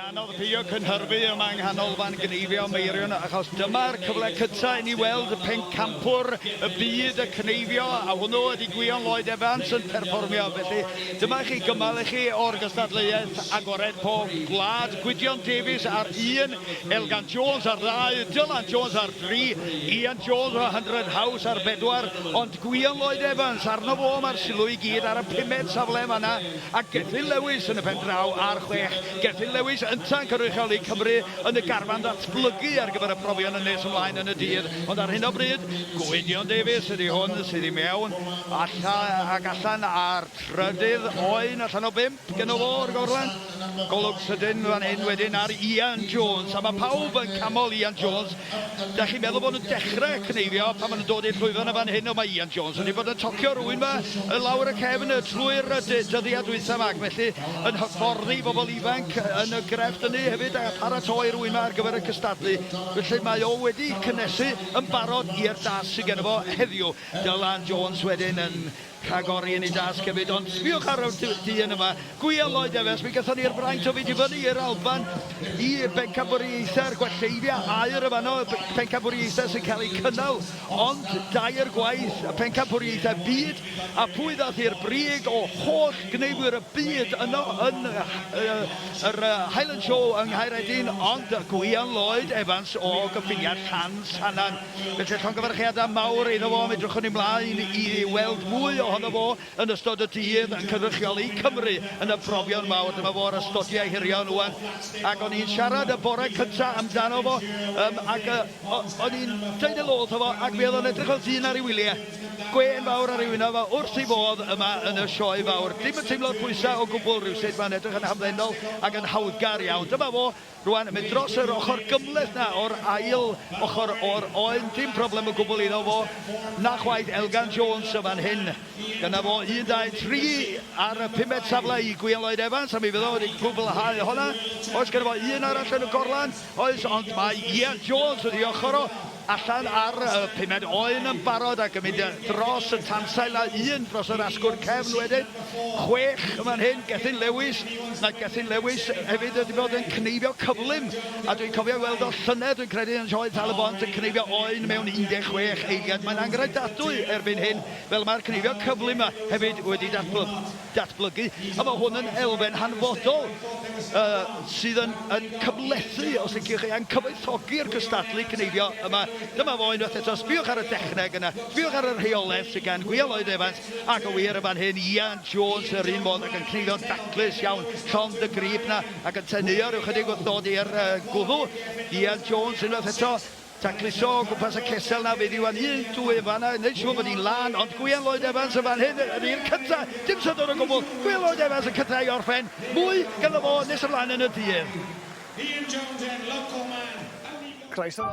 Anodd pio cynhyrfu yma yng nghanolfan Cneifio Meirion achos dyma'r cyfle cyta i ni weld y pencampwr y byd y Cneifio a hwnnw ydi Gwion Lloyd Evans yn perfformio. Felly dyma chi gymal i chi o'r Gystadleuaeth Agored Pob Gwlad. Gwydion Davies ar 1, Elgan Jones ar 2, Dylan Jones ar 3, Ian Jones o 100 House ar 4, ond Gwion Lloyd Evans arno fo mae'r sylw i gyd ar y 5 safle yma a Gethin Lewis yn y pen draw ar 6. Gethin Lewis yn tan cynrychioli Cymru yn y garfan datblygu ar gyfer y profion yn nes ymlaen yn y dydd. Ond ar hyn o bryd, Gwydion Davies ydi hwn sydd i mewn allan ar trydydd oen allan o 5 gen o fo o'r gorlan. Golwg sydyn fan hyn wedyn ar Ian Jones. A mae pawb yn camol Ian Jones. Da chi'n meddwl bod nhw'n dechrau Cneifio pan maen nhw'n dod i'r llwyfan fan hyn o mae Ian Jones yn ei bod yn tocio rhywun yma lawr y cefn trwy'r dyddiad dwytha mag. Felly yn hyfforddi bobl ifanc yn y grefft yna hefyd a paratoi rhywun yma ar gyfer y cystadlu. Felly mae o wedi cynnesu yn barod i'r das sydd gen fo heddiw. Dylan Jones wedyn yn rhagori yn ei dasg hefyd, ond sbiwch ar y dyn yma. Gwion Lloyd Evans, mi gathon ni'r braint o fynd i fyny i'r Alban i bencabwriaethau'r gwelleiddia air yma no, pencabwriaethau sy'n cael ei cynnal, ond dair gwaith y pencabwriaethau byd, a pwy ddath i'r brig o holl gneifwyr y byd yno yn yr Highland Show yng Nghaeredin, ond Gwion Lloyd Evans o gyffiniad Llans Hanan. Felly llongyfarchiadau mawr iddo fo, mi drwchwn i mlaen i weld mwy ohono fo yn ystod y dydd yn cynrychioli Cymru yn y profion mawr. Dyma fo'r ystodiau hirion rwan. Ac o'n i'n siarad y bore cynta amdano fo ac o'n i'n dweud y lodd o fo ac mi oedd o'n edrych o ddyn ar ei wyliau. Gwen fawr ar ei wyno fo wrth i fodd yma yn y sioe fawr. Dim yn teimlo'r pwysau o gwbl rhywsyd. Mae'n edrych yn hamddenol ac yn hawddgar iawn. Dyma fo rwan yn mynd dros yr ochr gymleth na o'r ail ochr o'r oen. Dim problem o gwbl iddo fo. Na chwaith Elgan Jones o fan hyn. Gyna fo 1, 2, 3 ar y 5 safle i Gwion Lloyd Evans a mi fydd o wedi gwblhau honna. Oes gyda fo un arall yn y gorlan. Oes, ond mae Ian Jones wedi ochr o allan ar 5 oen yn barod ac yn mynd dros y tansail a 1 dros yr asgwr cefn wedyn. 6 yma'n hyn, Gethin Lewis. Mae Gethin Lewis hefyd wedi bod yn cneifio cyflym. A dwi'n cofio weld o llynedd, dwi'n credu yn sioe Talabont yn cneifio oen mewn 16 eiliad. Mae'n angredadwy erbyn hyn, fel mae'r cneifio cyflym hefyd wedi datblygu. A mae hwn yn elfen hanfodol sydd yn cymlethu, os ydych chi, yn cyfoethogi'r cystadlu cneifio yma. Dyma fo unwaith eto, sbiwch ar y dechneg yna, sbiwch ar y rheoledd sydd gan Gwion Lloyd Evans ac o wir y fan hyn Ian Jones yr un modd ac yn cneifio daclus iawn, llond y grib na ac yn tenio rhyw chydig wrth ddod i'r gwddw. Ian Jones unwaith eto, tacluso o gwmpas y cesel na fydd i wan 1, 2 fanna, neud siŵr bod hi'n lan, ond Gwion Lloyd Evans yn fan hyn yn i'r cynta, dim sydwr o gwbl, Gwion Lloyd Evans yn cynta i orffen, mwy ganddo fo nes ymlaen yn y dydd. Ian Jones and local man. Croeso.